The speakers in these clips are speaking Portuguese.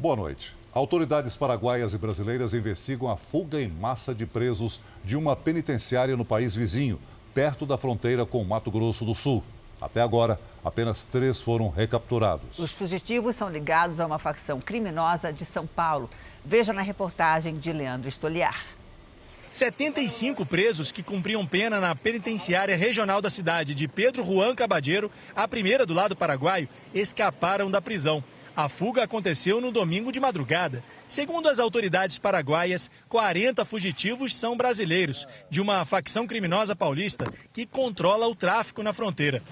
Boa noite. Autoridades paraguaias e brasileiras investigam a fuga em massa de presos de uma penitenciária no país vizinho, perto da fronteira com Mato Grosso do Sul. Até agora, apenas 3 foram recapturados. Os fugitivos são ligados a uma facção criminosa de São Paulo. Veja na reportagem de Leandro Stoliar. 75 presos que cumpriam pena na penitenciária regional da cidade de Pedro Juan Cabadeiro, a primeira do lado paraguaio, escaparam da prisão. A fuga aconteceu no domingo de madrugada. Segundo as autoridades paraguaias, 40 fugitivos são brasileiros, de uma facção criminosa paulista que controla o tráfico na fronteira.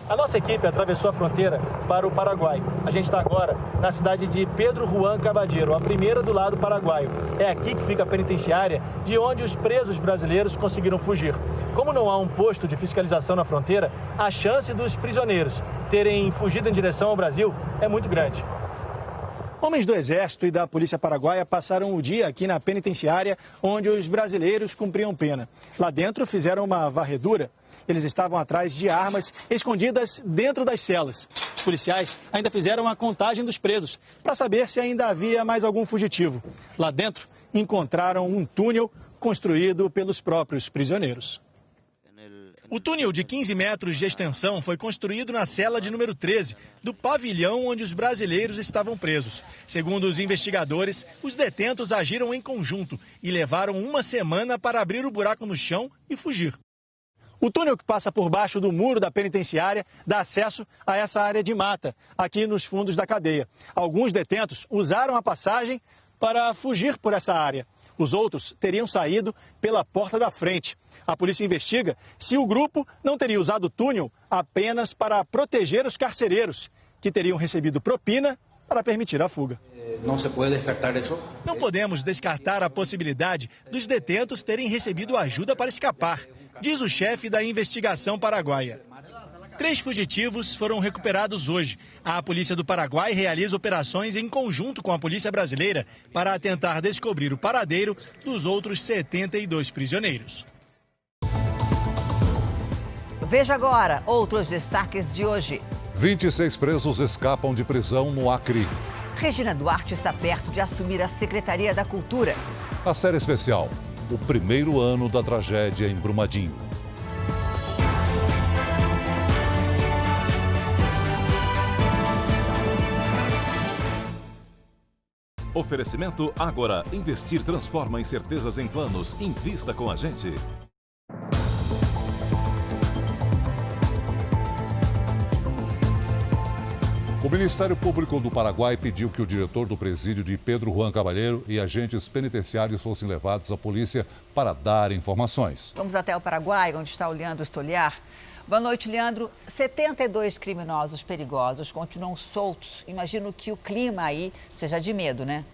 A nossa equipe atravessou a fronteira para o Paraguai. A gente está agora na cidade de Pedro Juan Cabadeiro, a primeira do lado paraguaio. É aqui que fica a penitenciária, de onde os presos brasileiros conseguiram fugir. Como não há um posto de fiscalização na fronteira, a chance dos prisioneiros terem fugido em direção ao Brasil é muito grande. Homens do Exército e da Polícia Paraguaia passaram o dia aqui na penitenciária, onde os brasileiros cumpriam pena. Lá dentro fizeram uma varredura. Eles estavam atrás de armas escondidas dentro das celas. Os policiais ainda fizeram a contagem dos presos para saber se ainda havia mais algum fugitivo. Lá dentro encontraram um túnel construído pelos próprios prisioneiros. O túnel de 15 metros de extensão foi construído na cela de número 13, do pavilhão onde os brasileiros estavam presos. Segundo os investigadores, os detentos agiram em conjunto e levaram uma semana para abrir o buraco no chão e fugir. O túnel que passa por baixo do muro da penitenciária dá acesso a essa área de mata, aqui nos fundos da cadeia. Alguns detentos usaram a passagem para fugir por essa área. Os outros teriam saído pela porta da frente. A polícia investiga se o grupo não teria usado o túnel apenas para proteger os carcereiros, que teriam recebido propina para permitir a fuga. Não se pode descartar isso? Não podemos descartar a possibilidade dos detentos terem recebido ajuda para escapar, diz o chefe da investigação paraguaia. 3 fugitivos foram recuperados hoje. A polícia do Paraguai realiza operações em conjunto com a polícia brasileira para tentar descobrir o paradeiro dos outros 72 prisioneiros. Veja agora outros destaques de hoje. 26 presos escapam de prisão no Acre. Regina Duarte está perto de assumir a Secretaria da Cultura. A série especial, o primeiro ano da tragédia em Brumadinho. Oferecimento Ágora. Investir transforma incertezas em planos. Invista com a gente. O Ministério Público do Paraguai pediu que o diretor do presídio de Pedro Juan Cabadeiro e agentes penitenciários fossem levados à polícia para dar informações. Vamos até o Paraguai, onde está o Leandro Stoliar. Boa noite, Leandro. 72 criminosos perigosos continuam soltos. Imagino que o clima aí seja de medo, né?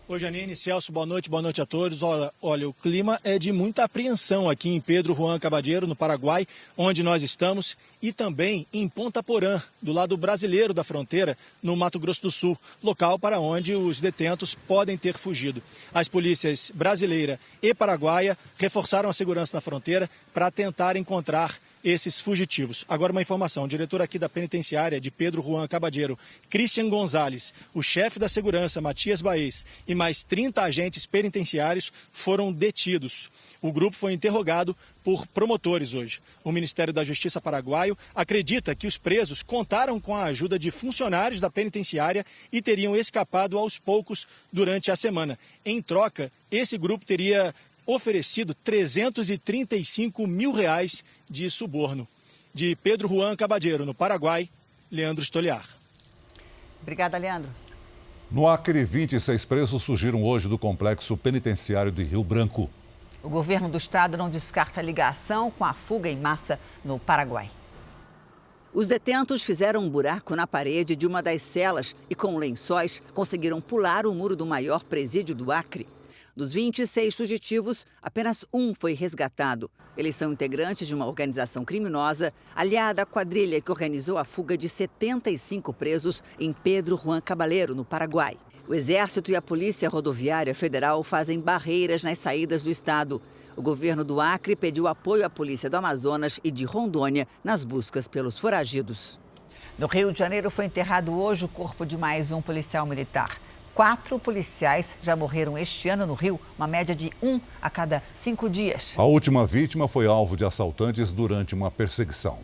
Oi, Janine, Celso, boa noite a todos. Olha, o clima é de muita apreensão aqui em Pedro Juan Cabadeiro, no Paraguai, onde nós estamos, e também em Ponta Porã, do lado brasileiro da fronteira, no Mato Grosso do Sul, local para onde os detentos podem ter fugido. As polícias brasileira e paraguaia reforçaram a segurança na fronteira para tentar encontrar esses fugitivos. Agora uma informação, o diretor aqui da penitenciária de Pedro Juan Cabadeiro, Christian Gonzalez, o chefe da segurança, Matias Baez, e mais 30 agentes penitenciários foram detidos. O grupo foi interrogado por promotores hoje. O Ministério da Justiça paraguaio acredita que os presos contaram com a ajuda de funcionários da penitenciária e teriam escapado aos poucos durante a semana. Em troca, esse grupo teria oferecido R$335 mil de suborno. De Pedro Juan Cabadeiro, no Paraguai, Leandro Stoliar. Obrigada, Leandro. No Acre, 26 presos fugiram hoje do complexo penitenciário de Rio Branco. O governo do estado não descarta a ligação com a fuga em massa no Paraguai. Os detentos fizeram um buraco na parede de uma das celas e, com lençóis, conseguiram pular o muro do maior presídio do Acre. Dos 26 fugitivos, apenas um foi resgatado. Eles são integrantes de uma organização criminosa aliada à quadrilha que organizou a fuga de 75 presos em Pedro Juan Cabadeiro, no Paraguai. O Exército e a Polícia Rodoviária Federal fazem barreiras nas saídas do estado. O governo do Acre pediu apoio à Polícia do Amazonas e de Rondônia nas buscas pelos foragidos. No Rio de Janeiro foi enterrado hoje o corpo de mais um policial militar. 4 policiais já morreram este ano no Rio, uma média de 1 a cada 5 dias. A última vítima foi alvo de assaltantes durante uma perseguição.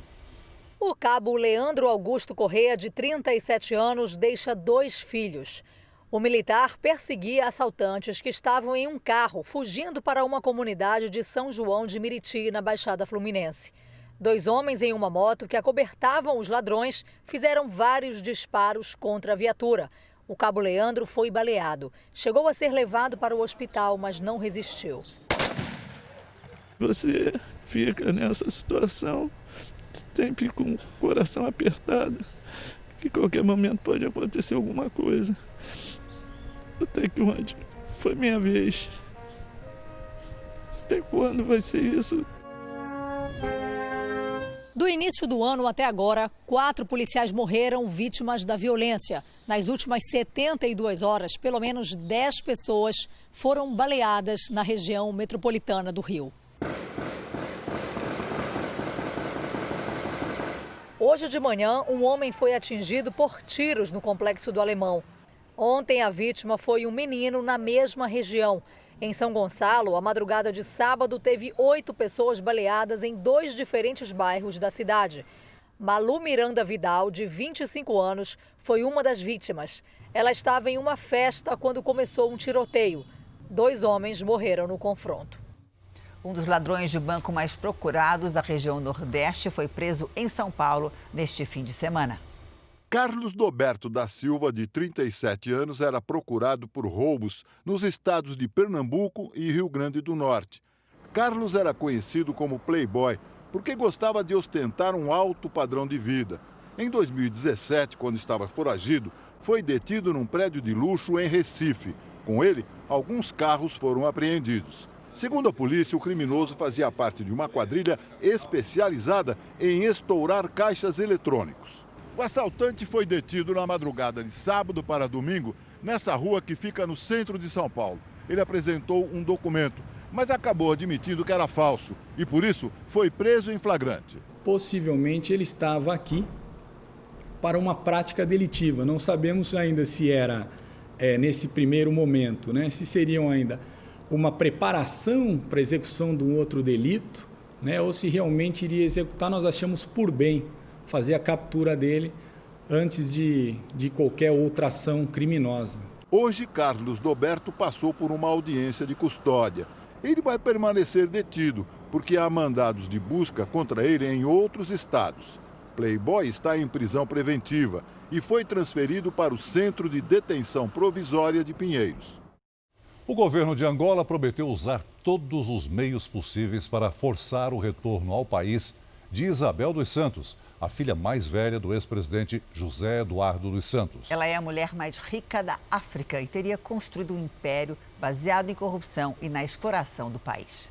O cabo Leandro Augusto Corrêa, de 37 anos, deixa 2 filhos. O militar perseguia assaltantes que estavam em um carro, fugindo para uma comunidade de São João de Miriti, na Baixada Fluminense. 2 homens em uma moto que acobertavam os ladrões fizeram vários disparos contra a viatura. O cabo Leandro foi baleado. Chegou a ser levado para o hospital, mas não resistiu. Você fica nessa situação, sempre com o coração apertado, que qualquer momento pode acontecer alguma coisa. Até que onde foi minha vez. Até quando vai ser isso? Do início do ano até agora, 4 policiais morreram vítimas da violência. Nas últimas 72 horas, pelo menos 10 pessoas foram baleadas na região metropolitana do Rio. Hoje de manhã, um homem foi atingido por tiros no Complexo do Alemão. Ontem, a vítima foi um menino na mesma região. Em São Gonçalo, a madrugada de sábado teve 8 pessoas baleadas em 2 diferentes bairros da cidade. Malu Miranda Vidal, de 25 anos, foi uma das vítimas. Ela estava em uma festa quando começou um tiroteio. 2 homens morreram no confronto. Um dos ladrões de banco mais procurados da região Nordeste foi preso em São Paulo neste fim de semana. Carlos Doberto da Silva, de 37 anos, era procurado por roubos nos estados de Pernambuco e Rio Grande do Norte. Carlos era conhecido como playboy porque gostava de ostentar um alto padrão de vida. Em 2017, quando estava foragido, foi detido num prédio de luxo em Recife. Com ele, alguns carros foram apreendidos. Segundo a polícia, o criminoso fazia parte de uma quadrilha especializada em estourar caixas eletrônicos. O assaltante foi detido na madrugada de sábado para domingo, nessa rua que fica no centro de São Paulo. Ele apresentou um documento, mas acabou admitindo que era falso e, por isso, foi preso em flagrante. Possivelmente ele estava aqui para uma prática delitiva. Não sabemos ainda se era nesse primeiro momento, né? Se seriam ainda uma preparação para a execução de um outro delito, né? Ou se realmente iria executar. Nós achamos por bem fazer a captura dele antes de qualquer outra ação criminosa. Hoje, Carlos Doberto passou por uma audiência de custódia. Ele vai permanecer detido, porque há mandados de busca contra ele em outros estados. Playboy está em prisão preventiva e foi transferido para o Centro de Detenção Provisória de Pinheiros. O governo de Angola prometeu usar todos os meios possíveis para forçar o retorno ao país de Isabel dos Santos, a filha mais velha do ex-presidente José Eduardo dos Santos. Ela é a mulher mais rica da África e teria construído um império baseado em corrupção e na exploração do país.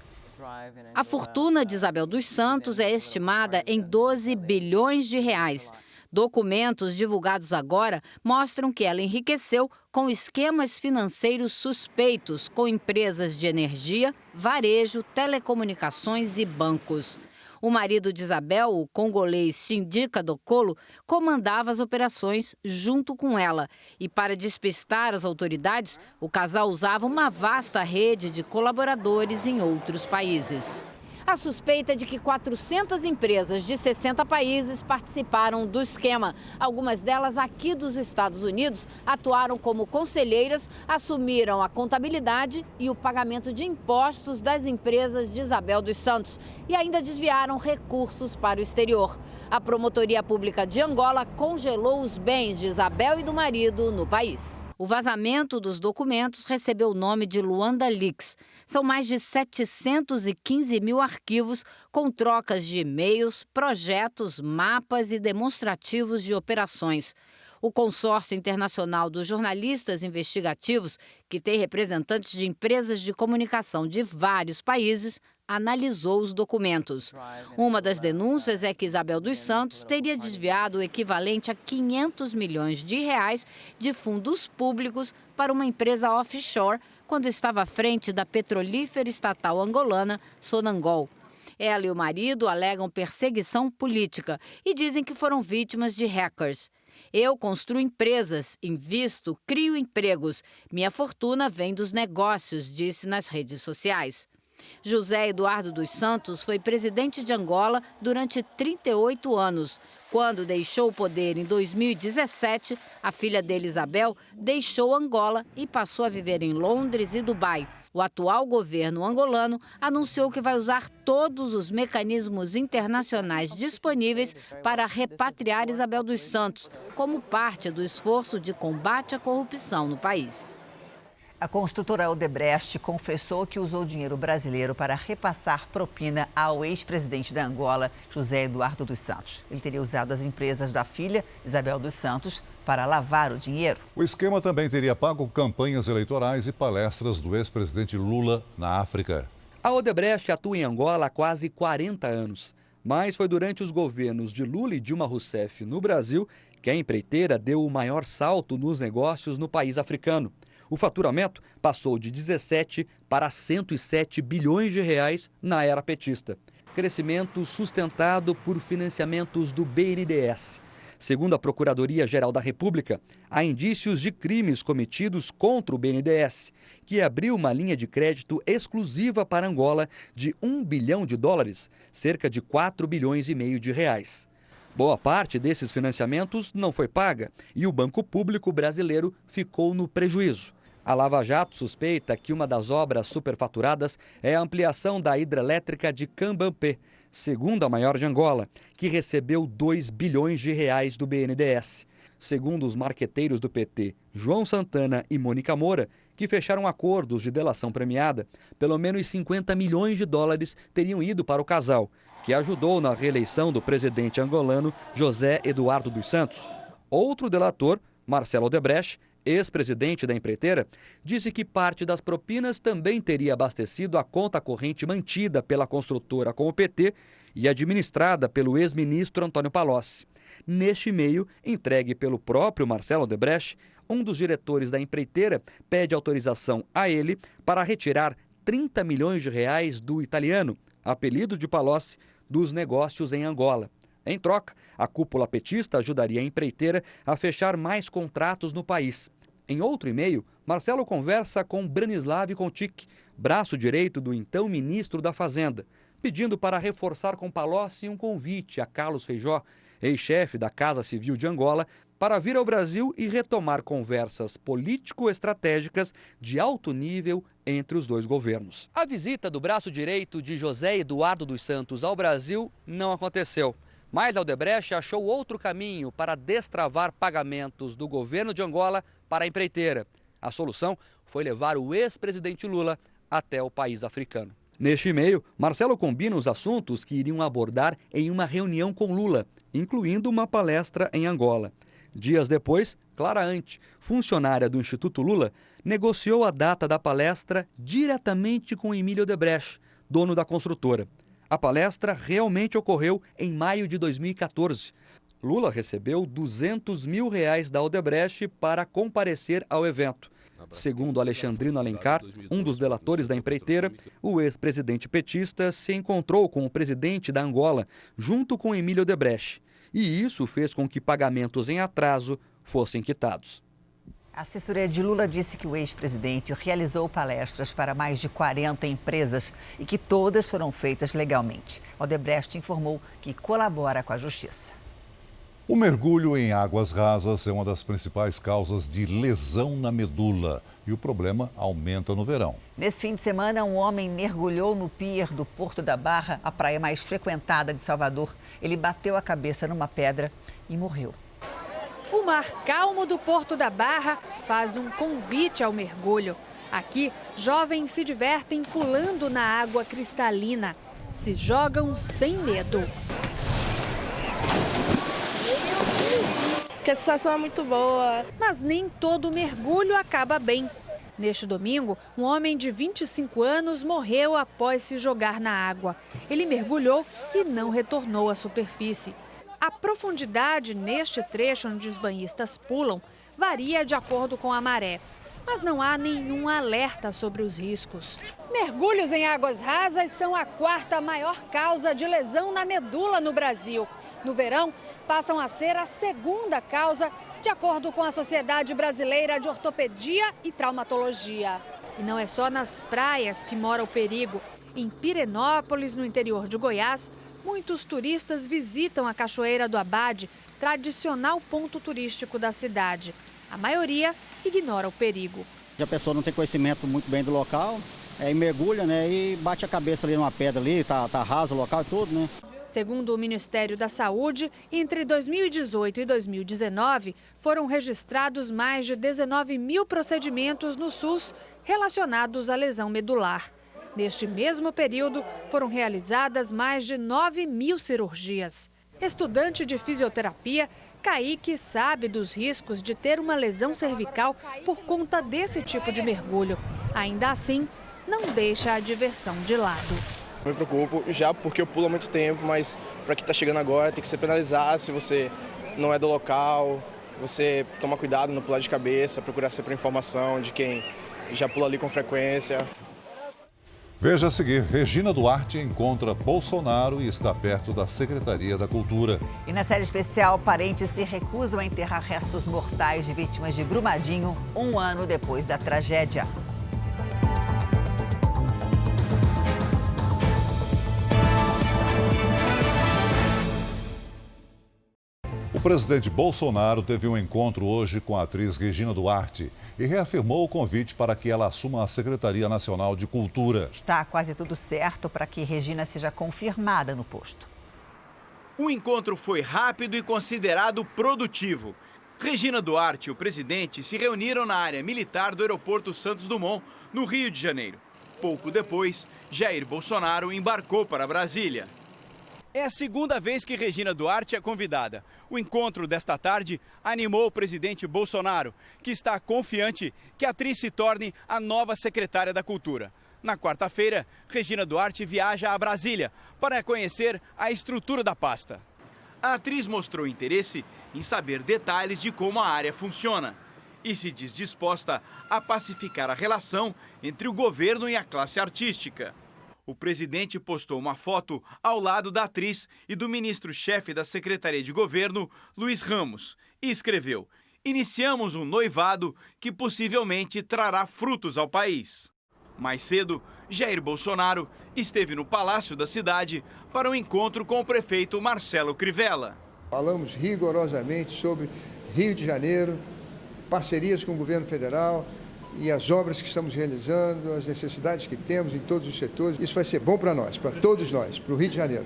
A fortuna de Isabel dos Santos é estimada em 12 bilhões de reais. Documentos divulgados agora mostram que ela enriqueceu com esquemas financeiros suspeitos com empresas de energia, varejo, telecomunicações e bancos. O marido de Isabel, o congolês Sindika Dokolo, comandava as operações junto com ela. E para despistar as autoridades, o casal usava uma vasta rede de colaboradores em outros países. A suspeita é de que 400 empresas de 60 países participaram do esquema. Algumas delas aqui dos Estados Unidos atuaram como conselheiras, assumiram a contabilidade e o pagamento de impostos das empresas de Isabel dos Santos e ainda desviaram recursos para o exterior. A Promotoria Pública de Angola congelou os bens de Isabel e do marido no país. O vazamento dos documentos recebeu o nome de Luanda Leaks. São mais de 715 mil arquivos com trocas de e-mails, projetos, mapas e demonstrativos de operações. O Consórcio Internacional dos Jornalistas Investigativos, que tem representantes de empresas de comunicação de vários países, analisou os documentos. Uma das denúncias é que Isabel dos Santos teria desviado o equivalente a 500 milhões de reais de fundos públicos para uma empresa offshore quando estava à frente da petrolífera estatal angolana Sonangol. Ela e o marido alegam perseguição política e dizem que foram vítimas de hackers. Eu construo empresas, invisto, crio empregos. Minha fortuna vem dos negócios, disse nas redes sociais. José Eduardo dos Santos foi presidente de Angola durante 38 anos. Quando deixou o poder em 2017, a filha dele, Isabel, deixou Angola e passou a viver em Londres e Dubai. O atual governo angolano anunciou que vai usar todos os mecanismos internacionais disponíveis para repatriar Isabel dos Santos, como parte do esforço de combate à corrupção no país. A construtora Odebrecht confessou que usou dinheiro brasileiro para repassar propina ao ex-presidente da Angola, José Eduardo dos Santos. Ele teria usado as empresas da filha, Isabel dos Santos, para lavar o dinheiro. O esquema também teria pago campanhas eleitorais e palestras do ex-presidente Lula na África. A Odebrecht atua em Angola há quase 40 anos, mas foi durante os governos de Lula e Dilma Rousseff no Brasil que a empreiteira deu o maior salto nos negócios no país africano. O faturamento passou de 17 para 107 bilhões de reais na era petista. Crescimento sustentado por financiamentos do BNDES. Segundo a Procuradoria-Geral da República, há indícios de crimes cometidos contra o BNDES, que abriu uma linha de crédito exclusiva para Angola de US$ 1 bilhão, cerca de 4 bilhões e meio de reais. Boa parte desses financiamentos não foi paga e o Banco Público Brasileiro ficou no prejuízo. A Lava Jato suspeita que uma das obras superfaturadas é a ampliação da hidrelétrica de Cambampe, segunda maior de Angola, que recebeu 2 bilhões de reais do BNDES. Segundo os marqueteiros do PT, João Santana e Mônica Moura, que fecharam acordos de delação premiada, pelo menos 50 milhões de dólares teriam ido para o casal, que ajudou na reeleição do presidente angolano José Eduardo dos Santos. Outro delator, Marcelo Odebrecht, ex-presidente da empreiteira, disse que parte das propinas também teria abastecido a conta corrente mantida pela construtora com o PT e administrada pelo ex-ministro Antônio Palocci. Neste meio, entregue pelo próprio Marcelo Odebrecht, um dos diretores da empreiteira pede autorização a ele para retirar 30 milhões de reais do italiano, apelido de Palocci, dos negócios em Angola. Em troca, a cúpula petista ajudaria a empreiteira a fechar mais contratos no país. Em outro e-mail, Marcelo conversa com Branislav Contic, braço direito do então ministro da Fazenda, pedindo para reforçar com Palocci um convite a Carlos Feijó, ex-chefe da Casa Civil de Angola, para vir ao Brasil e retomar conversas político-estratégicas de alto nível entre os dois governos. A visita do braço direito de José Eduardo dos Santos ao Brasil não aconteceu. Mas a Odebrecht achou outro caminho para destravar pagamentos do governo de Angola para a empreiteira. A solução foi levar o ex-presidente Lula até o país africano. Neste e-mail, Marcelo combina os assuntos que iriam abordar em uma reunião com Lula, incluindo uma palestra em Angola. Dias depois, Clara Ante, funcionária do Instituto Lula, negociou a data da palestra diretamente com Emílio Odebrecht, dono da construtora. A palestra realmente ocorreu em maio de 2014. Lula recebeu R$200 mil da Odebrecht para comparecer ao evento. Segundo Alexandrino Alencar, um dos delatores da empreiteira, o ex-presidente petista se encontrou com o presidente da Angola, junto com Emílio Odebrecht. E isso fez com que pagamentos em atraso fossem quitados. A assessoria de Lula disse que o ex-presidente realizou palestras para mais de 40 empresas e que todas foram feitas legalmente. Odebrecht informou que colabora com a justiça. O mergulho em águas rasas é uma das principais causas de lesão na medula e o problema aumenta no verão. Nesse fim de semana, um homem mergulhou no pier do Porto da Barra, a praia mais frequentada de Salvador. Ele bateu a cabeça numa pedra e morreu. O mar calmo do Porto da Barra faz um convite ao mergulho. Aqui, jovens se divertem pulando na água cristalina. Se jogam sem medo. A sensação é muito boa. Mas nem todo mergulho acaba bem. Neste domingo, um homem de 25 anos morreu após se jogar na água. Ele mergulhou e não retornou à superfície. A profundidade neste trecho onde os banhistas pulam varia de acordo com a maré. mas não há nenhum alerta sobre os riscos. Mergulhos em águas rasas são a quarta maior causa de lesão na medula no Brasil. No verão, passam a ser a segunda causa, de acordo com a Sociedade Brasileira de Ortopedia e Traumatologia. E não é só nas praias que mora o perigo. Em Pirenópolis, no interior de Goiás, muitos turistas visitam a Cachoeira do Abade, tradicional ponto turístico da cidade. A maioria ignora o perigo. A pessoa não tem conhecimento muito bem do local, e mergulha, né, e bate a cabeça ali numa pedra ali, tá raso o local e tudo, né? Segundo o Ministério da Saúde, entre 2018 e 2019, foram registrados mais de 19 mil procedimentos no SUS relacionados à lesão medular. Neste mesmo período, foram realizadas mais de 9 mil cirurgias. Estudante de fisioterapia, Kaique sabe dos riscos de ter uma lesão cervical por conta desse tipo de mergulho. Ainda assim, não deixa a diversão de lado. Me preocupo já porque eu pulo há muito tempo, mas para quem está chegando agora tem que ser penalizado se você não é do local, você toma cuidado no pular de cabeça, procurar sempre informação de quem já pula ali com frequência. Veja a seguir, Regina Duarte encontra Bolsonaro e está perto da Secretaria da Cultura. E na série especial, parentes se recusam a enterrar restos mortais de vítimas de Brumadinho 1 ano depois da tragédia. O presidente Bolsonaro teve um encontro hoje com a atriz Regina Duarte e reafirmou o convite para que ela assuma a Secretaria Nacional de Cultura. Está quase tudo certo para que Regina seja confirmada no posto. O encontro foi rápido e considerado produtivo. Regina Duarte e o presidente se reuniram na área militar do aeroporto Santos Dumont, no Rio de Janeiro. Pouco depois, Jair Bolsonaro embarcou para Brasília. É a segunda vez que Regina Duarte é convidada. O encontro desta tarde animou o presidente Bolsonaro, que está confiante que a atriz se torne a nova secretária da Cultura. Na quarta-feira, Regina Duarte viaja a Brasília para conhecer a estrutura da pasta. A atriz mostrou interesse em saber detalhes de como a área funciona e se diz disposta a pacificar a relação entre o governo e a classe artística. O presidente postou uma foto ao lado da atriz e do ministro-chefe da Secretaria de Governo, Luiz Ramos, e escreveu: "Iniciamos um noivado que possivelmente trará frutos ao país." Mais cedo, Jair Bolsonaro esteve no Palácio da Cidade para um encontro com o prefeito Marcelo Crivella. Falamos rigorosamente sobre Rio de Janeiro, parcerias com o governo federal e as obras que estamos realizando, as necessidades que temos em todos os setores. Isso vai ser bom para nós, para todos nós, para o Rio de Janeiro.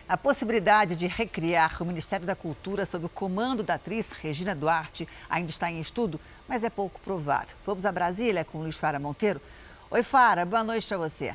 A possibilidade de recriar o Ministério da Cultura sob o comando da atriz Regina Duarte ainda está em estudo, mas é pouco provável. Vamos a Brasília com Luiz Fara Monteiro. Oi, Fara, boa noite para você.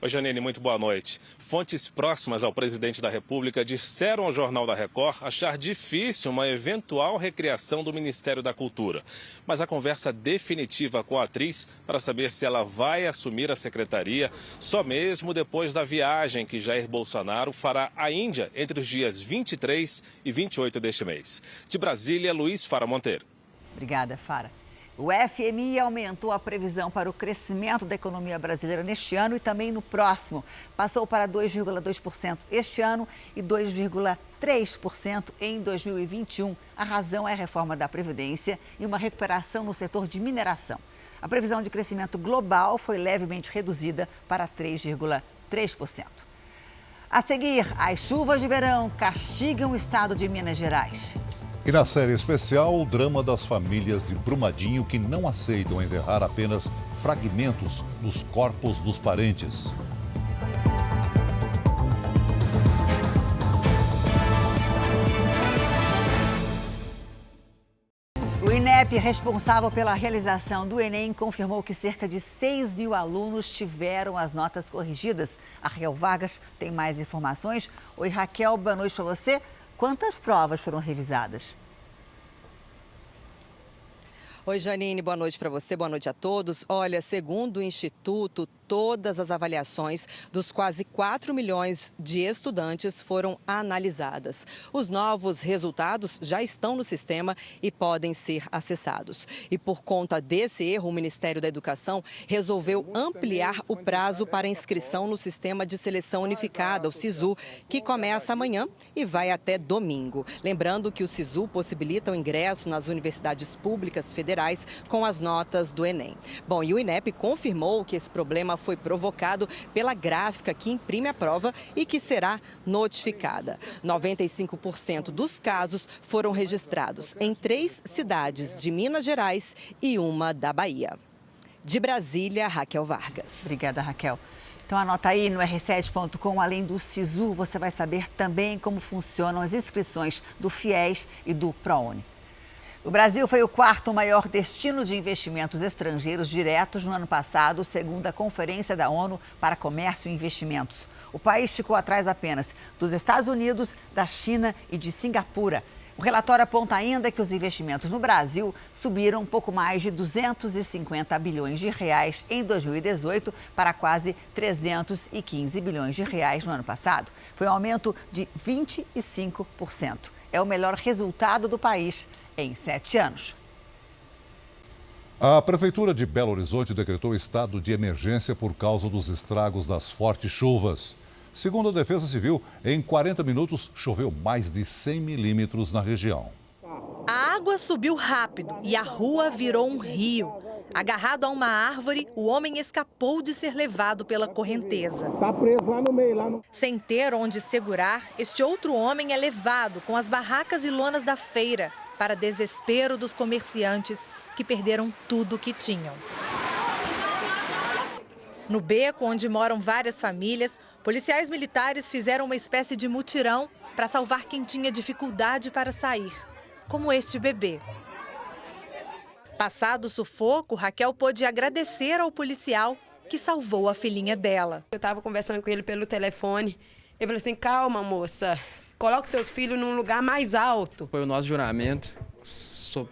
Oi, Janine, muito boa noite. Fontes próximas ao presidente da República disseram ao Jornal da Record achar difícil uma eventual recriação do Ministério da Cultura. Mas a conversa definitiva com a atriz para saber se ela vai assumir a secretaria só mesmo depois da viagem que Jair Bolsonaro fará à Índia entre os dias 23 e 28 deste mês. De Brasília, Luiz Fara Monteiro. Obrigada, Fara. O FMI aumentou a previsão para o crescimento da economia brasileira neste ano e também no próximo. Passou para 2,2% este ano e 2,3% em 2021. A razão é a reforma da Previdência e uma recuperação no setor de mineração. A previsão de crescimento global foi levemente reduzida para 3,3%. A seguir, as chuvas de verão castigam o estado de Minas Gerais. E na série especial, o drama das famílias de Brumadinho que não aceitam enterrar apenas fragmentos dos corpos dos parentes. O INEP, responsável pela realização do Enem, confirmou que cerca de 6 mil alunos tiveram as notas corrigidas. A Raquel Vargas tem mais informações. Oi, Raquel, boa noite para você. Quantas provas foram revisadas? Oi, Janine, boa noite para você, boa noite a todos. Olha, segundo o Instituto, todas as avaliações dos quase 4 milhões de estudantes foram analisadas. Os novos resultados já estão no sistema e podem ser acessados. E por conta desse erro, o Ministério da Educação resolveu ampliar o prazo para inscrição no Sistema de Seleção Unificada, o SISU, que começa amanhã e vai até domingo. Lembrando que o SISU possibilita o ingresso nas universidades públicas federais com as notas do Enem. Bom, e o INEP confirmou que esse problema foi provocado pela gráfica que imprime a prova e que será notificada. 95% dos casos foram registrados em 3 cidades de Minas Gerais e uma da Bahia. De Brasília, Raquel Vargas. Obrigada, Raquel. Então anota aí no r7.com, além do SISU, você vai saber também como funcionam as inscrições do FIES e do ProUni. O Brasil foi o 4º maior destino de investimentos estrangeiros diretos no ano passado, segundo a Conferência da ONU para Comércio e Investimentos. O país ficou atrás apenas dos Estados Unidos, da China e de Singapura. O relatório aponta ainda que os investimentos no Brasil subiram um pouco mais de 250 bilhões de reais em 2018 para quase 315 bilhões de reais no ano passado. Foi um aumento de 25%. É o melhor resultado do país em 7 anos. A Prefeitura de Belo Horizonte decretou estado de emergência por causa dos estragos das fortes chuvas. Segundo a Defesa Civil, em 40 minutos choveu mais de 100 milímetros na região. A água subiu rápido e a rua virou um rio. Agarrado a uma árvore, o homem escapou de ser levado pela correnteza. Está preso lá no meio. Sem ter onde segurar, este outro homem é levado com as barracas e lonas da feira, para desespero dos comerciantes que perderam tudo o que tinham. No beco, onde moram várias famílias, policiais militares fizeram uma espécie de mutirão para salvar quem tinha dificuldade para sair, como este bebê. Passado o sufoco, Raquel pôde agradecer ao policial que salvou a filhinha dela. Eu estava conversando com ele pelo telefone. Ele falou assim: calma, moça, coloque seus filhos num lugar mais alto. Foi o nosso juramento,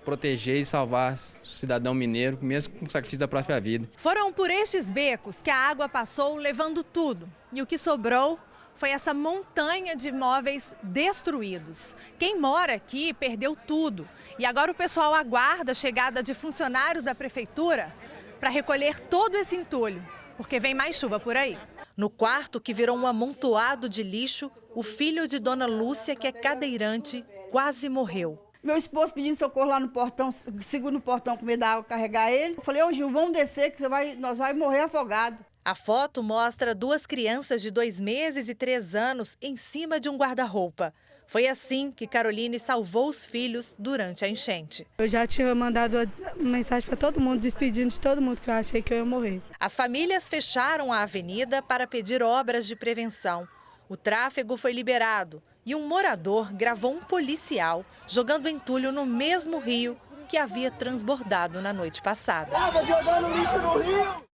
proteger e salvar o cidadão mineiro, mesmo com o sacrifício da própria vida. Foram por estes becos que a água passou levando tudo. E o que sobrou foi essa montanha de imóveis destruídos. Quem mora aqui perdeu tudo. E agora o pessoal aguarda a chegada de funcionários da prefeitura para recolher todo esse entulho, porque vem mais chuva por aí. No quarto, que virou um amontoado de lixo, o filho de Dona Lúcia, que é cadeirante, quase morreu. Meu esposo pedindo socorro lá no portão, seguro no portão com medo da água carregar ele. Eu falei: ô Gil, vamos descer que nós vamos morrer afogado. A foto mostra 2 crianças de 2 meses e 3 anos em cima de um guarda-roupa. Foi assim que Caroline salvou os filhos durante a enchente. Eu já tinha mandado uma mensagem para todo mundo, despedindo de todo mundo, que eu achei que eu ia morrer. As famílias fecharam a avenida para pedir obras de prevenção. O tráfego foi liberado e um morador gravou um policial jogando entulho no mesmo rio que havia transbordado na noite passada. Estava jogando lixo no rio!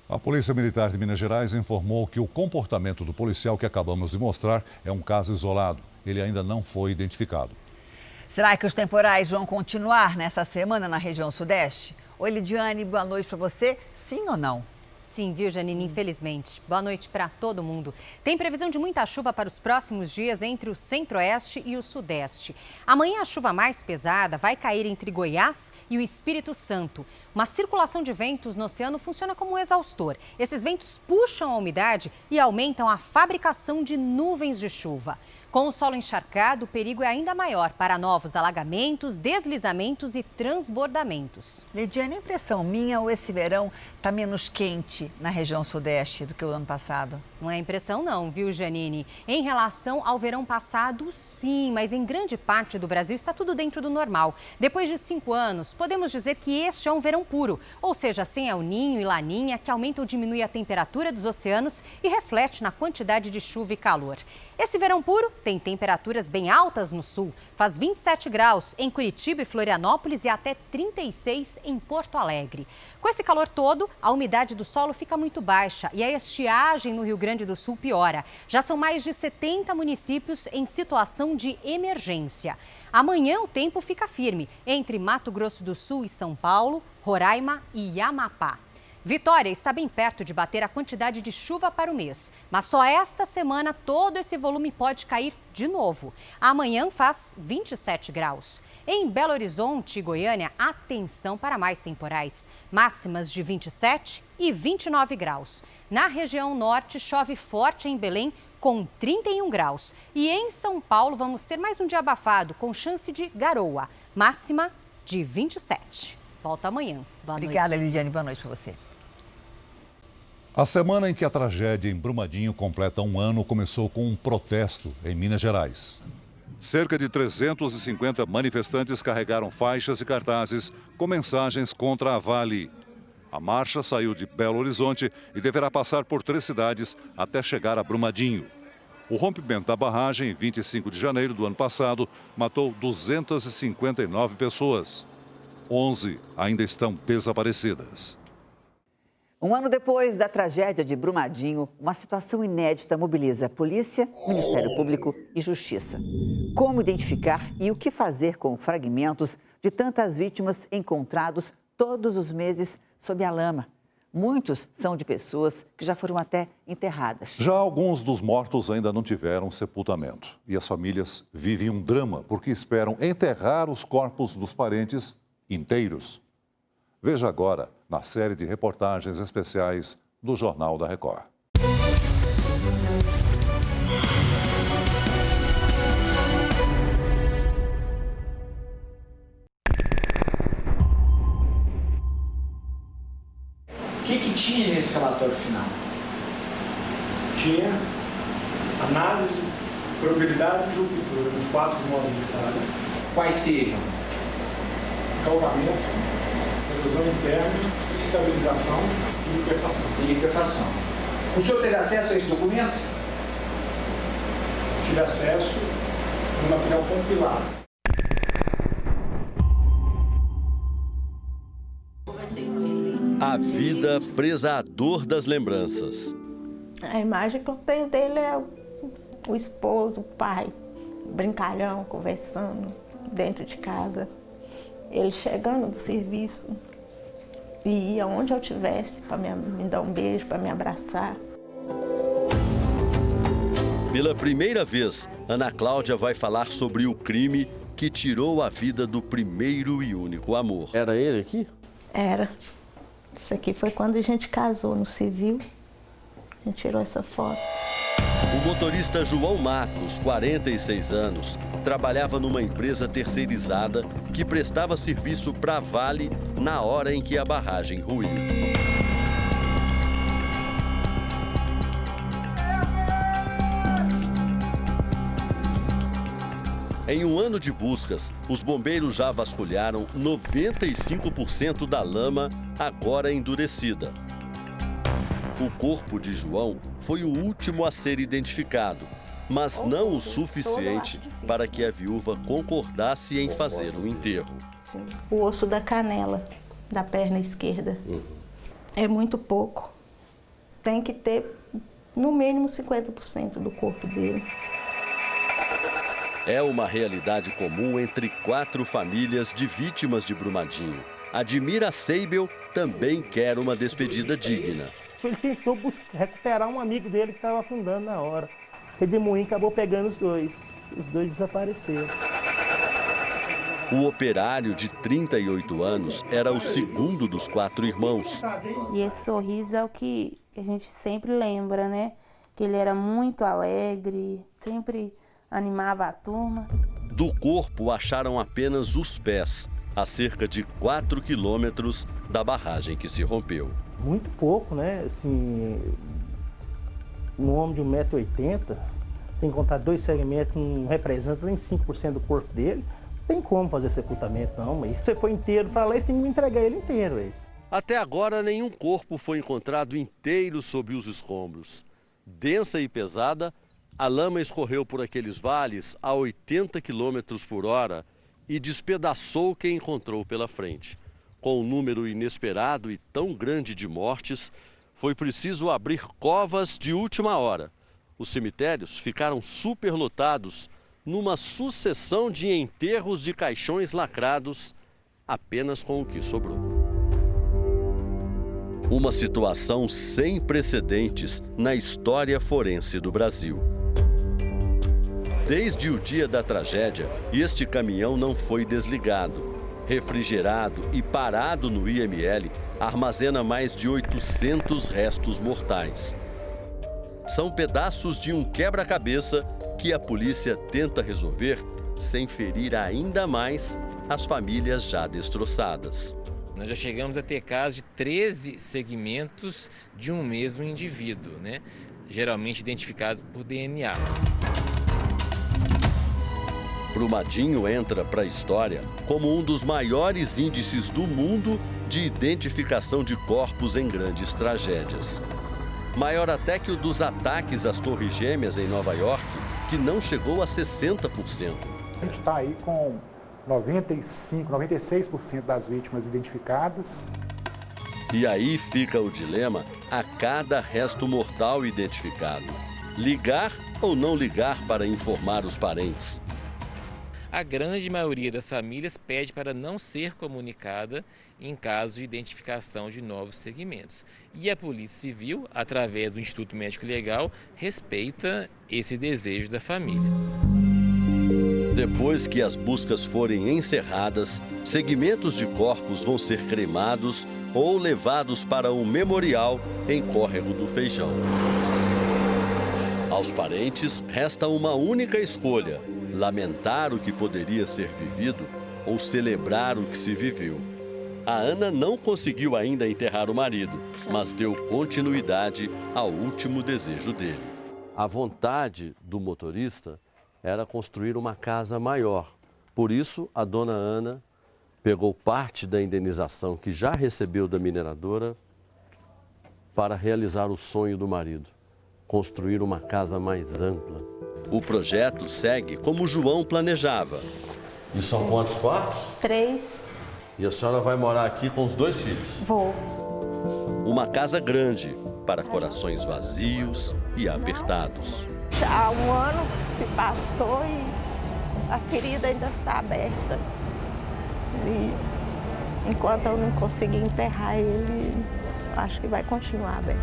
A Polícia Militar de Minas Gerais informou que o comportamento do policial que acabamos de mostrar é um caso isolado. Ele ainda não foi identificado. Será que os temporais vão continuar nessa semana na região sudeste? Oi, Lidiane, boa noite para você. Sim ou não? Sim, viu, Janine? Infelizmente. Boa noite para todo mundo. Tem previsão de muita chuva para os próximos dias entre o centro-oeste e o sudeste. Amanhã a chuva mais pesada vai cair entre Goiás e o Espírito Santo. Uma circulação de ventos no oceano funciona como um exaustor. Esses ventos puxam a umidade e aumentam a fabricação de nuvens de chuva. Com o solo encharcado, o perigo é ainda maior para novos alagamentos, deslizamentos e transbordamentos. Lidiane, a impressão minha ou esse verão está menos quente na região sudeste do que o ano passado? Não é impressão não, viu, Janine? Em relação ao verão passado, sim, mas em grande parte do Brasil está tudo dentro do normal. Depois de 5 anos, podemos dizer que este é um verão puro, ou seja, sem El Ninho e Laninha, que aumenta ou diminui a temperatura dos oceanos e reflete na quantidade de chuva e calor. Esse verão puro tem temperaturas bem altas no sul. Faz 27 graus em Curitiba e Florianópolis e até 36 em Porto Alegre. Com esse calor todo, a umidade do solo fica muito baixa e a estiagem no Rio Grande do Sul piora. Já são mais de 70 municípios em situação de emergência. Amanhã o tempo fica firme entre Mato Grosso do Sul e São Paulo, Roraima e Amapá. Vitória está bem perto de bater a quantidade de chuva para o mês, mas só esta semana todo esse volume pode cair de novo. Amanhã faz 27 graus. Em Belo Horizonte e Goiânia, atenção para mais temporais. Máximas de 27 e 29 graus. Na região norte, chove forte em Belém, com 31 graus. E em São Paulo, vamos ter mais um dia abafado, com chance de garoa. Máxima de 27. Volta amanhã. Boa noite. Obrigada, Lidiane. Boa noite para você. A semana em que a tragédia em Brumadinho completa um ano começou com um protesto em Minas Gerais. Cerca de 350 manifestantes carregaram faixas e cartazes com mensagens contra a Vale. A marcha saiu de Belo Horizonte e deverá passar por 3 cidades até chegar a Brumadinho. O rompimento da barragem, em 25 de janeiro do ano passado, matou 259 pessoas. 11 ainda estão desaparecidas. Um ano depois da tragédia de Brumadinho, uma situação inédita mobiliza polícia, Ministério Público e Justiça. Como identificar e o que fazer com fragmentos de tantas vítimas encontrados todos os meses sob a lama? Muitos são de pessoas que já foram até enterradas. Já alguns dos mortos ainda não tiveram sepultamento. E as famílias vivem um drama porque esperam enterrar os corpos dos parentes inteiros. Veja agora na série de reportagens especiais do Jornal da Record. O que tinha nesse relatório final? Tinha análise de probabilidade de ruptura nos 4 modos de falha. Quais sejam? Calvamento, erosão interna, estabilização e liquefação. O senhor teve acesso a esse documento? Tive acesso no material compilado. A vida presa à dor das lembranças. A imagem que eu tenho dele é o esposo, o pai, brincalhão, conversando dentro de casa. Ele chegando do serviço e ia onde eu estivesse para me dar um beijo, para me abraçar. Pela primeira vez, Ana Cláudia vai falar sobre o crime que tirou a vida do primeiro e único amor. Era ele aqui? Era. Isso aqui foi quando a gente casou no civil. A gente tirou essa foto. O motorista João Matos, 46 anos, trabalhava numa empresa terceirizada que prestava serviço para a Vale na hora em que a barragem ruiu. Em um ano de buscas, os bombeiros já vasculharam 95% da lama agora endurecida. O corpo de João foi o último a ser identificado, mas não o suficiente para que a viúva concordasse em fazer o enterro. O osso da canela, da perna esquerda, é muito pouco. Tem que ter, no mínimo, 50% do corpo dele. É uma realidade comum entre 4 famílias de vítimas de Brumadinho. Admira Seibel também quer uma despedida digna. Ele tentou recuperar um amigo dele que estava afundando na hora. Redemoinho acabou pegando os dois. Os dois desapareceram. O operário de 38 anos era o segundo dos 4 irmãos. E esse sorriso é o que a gente sempre lembra, né? Que ele era muito alegre, sempre animava a turma. Do corpo acharam apenas os pés, a cerca de 4 quilômetros da barragem que se rompeu. Muito pouco, né? Assim, um homem de 1,80 m, sem contar 2 segmentos, não representa nem 5% do corpo dele. Não tem como fazer sepultamento, não. Mas se você for inteiro para lá, você tem que me entregar ele inteiro. Aí. Até agora, nenhum corpo foi encontrado inteiro sob os escombros. Densa e pesada, a lama escorreu por aqueles vales a 80 km por hora e despedaçou quem encontrou pela frente. Com um número inesperado e tão grande de mortes, foi preciso abrir covas de última hora. Os cemitérios ficaram superlotados numa sucessão de enterros de caixões lacrados, apenas com o que sobrou. Uma situação sem precedentes na história forense do Brasil. Desde o dia da tragédia, este caminhão não foi desligado. Refrigerado e parado no IML, armazena mais de 800 restos mortais. São pedaços de um quebra-cabeça que a polícia tenta resolver sem ferir ainda mais as famílias já destroçadas. Nós já chegamos a ter casos de 13 segmentos de um mesmo indivíduo, geralmente identificados por DNA. Brumadinho entra para a história como um dos maiores índices do mundo de identificação de corpos em grandes tragédias. Maior até que o dos ataques às Torres Gêmeas em Nova York, que não chegou a 60%. A gente está aí com 96% das vítimas identificadas. E aí fica o dilema a cada resto mortal identificado. Ligar ou não ligar para informar os parentes? A grande maioria das famílias pede para não ser comunicada em caso de identificação de novos segmentos. E a Polícia Civil, através do Instituto Médico Legal, respeita esse desejo da família. Depois que as buscas forem encerradas, segmentos de corpos vão ser cremados ou levados para um memorial em Córrego do Feijão. Aos parentes, resta uma única escolha: lamentar o que poderia ser vivido ou celebrar o que se viveu. A Ana não conseguiu ainda enterrar o marido, mas deu continuidade ao último desejo dele. A vontade do motorista era construir uma casa maior. Por isso, a dona Ana pegou parte da indenização que já recebeu da mineradora para realizar o sonho do marido: construir uma casa mais ampla. O projeto segue como João planejava. E são quantos quartos? 3. E a senhora vai morar aqui com os 2 filhos? Vou. Uma casa grande para corações vazios e apertados. Já há um ano se passou e a ferida ainda está aberta. E enquanto eu não conseguir enterrar ele, acho que vai continuar aberto.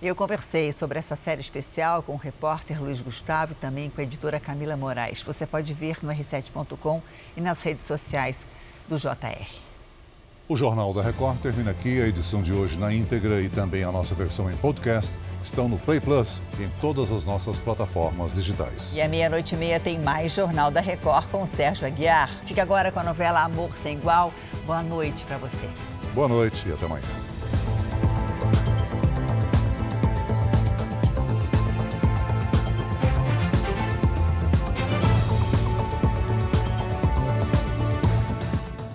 Eu conversei sobre essa série especial com o repórter Luiz Gustavo e também com a editora Camila Moraes. Você pode ver no r7.com e nas redes sociais do JR. O Jornal da Record termina aqui. A edição de hoje na íntegra e também a nossa versão em podcast estão no Play Plus e em todas as nossas plataformas digitais. E à 00:30 tem mais Jornal da Record com o Sérgio Aguiar. Fica agora com a novela Amor Sem Igual. Boa noite para você. Boa noite e até amanhã.